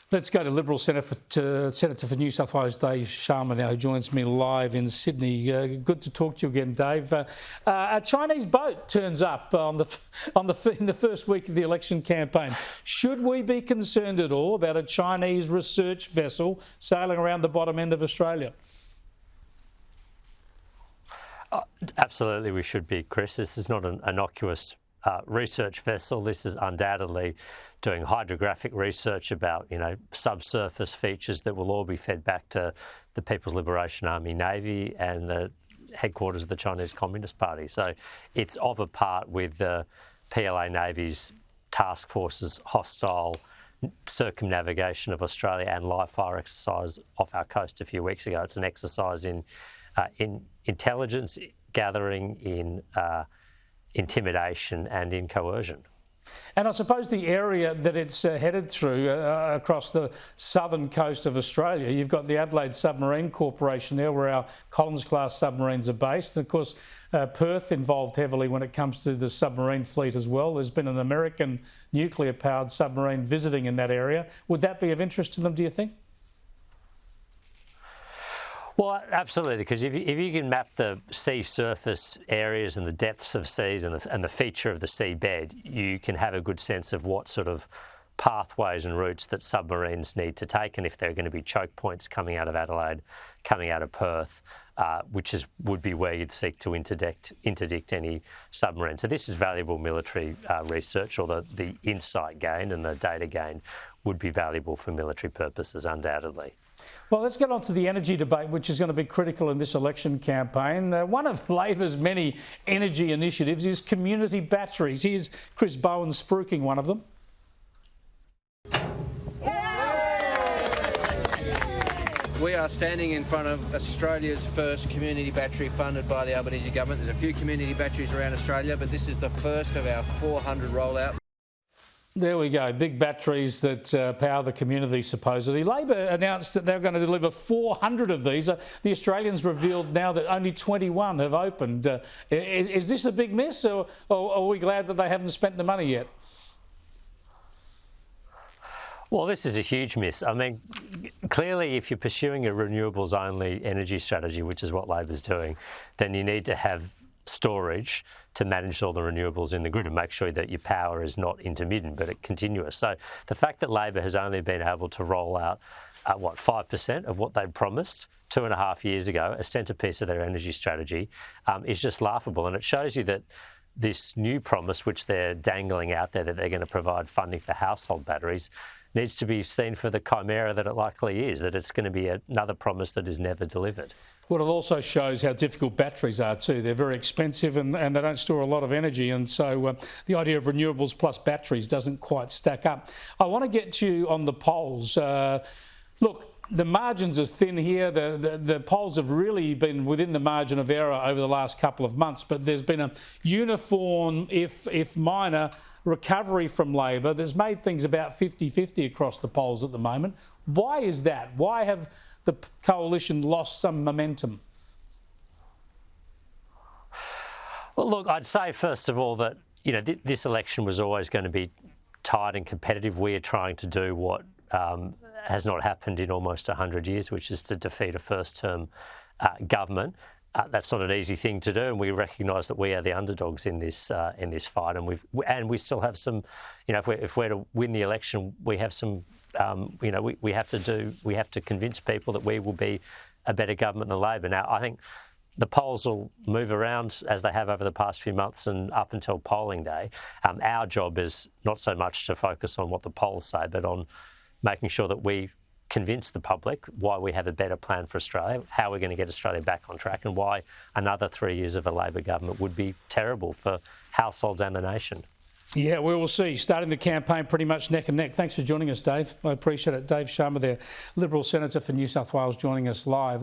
Let's go to Liberal Senator for New South Wales, Dave Sharma now, who joins me live in Sydney. Good to talk to you again, Dave. A Chinese boat turns up in the first week of the election campaign. Should we be concerned at all about a Chinese research vessel sailing around the bottom end of Australia? Absolutely, we should be, Chris. This is not an innocuous research vessel. This is undoubtedly doing hydrographic research about, subsurface features that will all be fed back to the People's Liberation Army Navy and the headquarters of the Chinese Communist Party. So it's of a part with the PLA Navy's task force's hostile circumnavigation of Australia and live fire exercise off our coast a few weeks ago. It's an exercise in intelligence gathering, in intimidation and in coercion. And I suppose the area that it's headed through across the southern coast of Australia, you've got the Adelaide Submarine Corporation there where our Collins-class submarines are based. And of course, Perth involved heavily when it comes to the submarine fleet as well. There's been an American nuclear-powered submarine visiting in that area. Would that be of interest to them, do you think? Well, absolutely, because if you can map the sea surface areas and the depths of seas and the feature of the seabed, you can have a good sense of what sort of pathways and routes that submarines need to take, and if there are going to be choke points coming out of Adelaide, coming out of Perth, which would be where you'd seek to interdict any submarine. So this is valuable military research, or the insight gain and the data gain would be valuable for military purposes, undoubtedly. Well, let's get on to the energy debate, which is going to be critical in this election campaign. One of Labor's many energy initiatives is community batteries. Here's Chris Bowen spruiking one of them. We are standing in front of Australia's first community battery funded by the Albanese government. There's a few community batteries around Australia, but this is the first of our 400 rollout. There we go, big batteries that power the community, supposedly. Labor announced that they're going to deliver 400 of these. The Australians revealed now that only 21 have opened. Is this a big miss, or are we glad that they haven't spent the money yet? Well, this is a huge miss. I mean, clearly, if you're pursuing a renewables-only energy strategy, which is what Labor's doing, then you need to have storage to manage all the renewables in the grid and make sure that your power is not intermittent but continuous. So the fact that Labor has only been able to roll out 5% of what they'd promised 2.5 years ago, a centrepiece of their energy strategy, is just laughable. And it shows you that this new promise, which they're dangling out there, that they're going to provide funding for household batteries, needs to be seen for the chimera that it likely is, that it's going to be another promise that is never delivered. Well, it also shows how difficult batteries are too. They're very expensive and they don't store a lot of energy, and so the idea of renewables plus batteries doesn't quite stack up. I want to get to you on the polls. Look, the margins are thin here. The polls have really been within the margin of error over the last couple of months, but there's been a uniform, if minor, recovery from Labor that's made things about 50-50 across the polls at the moment. Why is that? Why have the coalition lost some momentum? Well, look, I'd say first of all that this election was always going to be tight and competitive. We are trying to do what has not happened in almost 100 years, which is to defeat a first-term government. That's not an easy thing to do, and we recognise that we are the underdogs in this fight, and we still have some. If we're to win the election, we have some. We have to convince people that we will be a better government than Labor. Now, I think the polls will move around as they have over the past few months and up until polling day. Our job is not so much to focus on what the polls say, but on making sure that we convince the public why we have a better plan for Australia, how we're going to get Australia back on track, and why another 3 years of a Labor government would be terrible for households and the nation. Yeah, we will see. Starting the campaign pretty much neck and neck. Thanks for joining us, Dave. I appreciate it. Dave Sharma there, Liberal Senator for New South Wales, joining us live.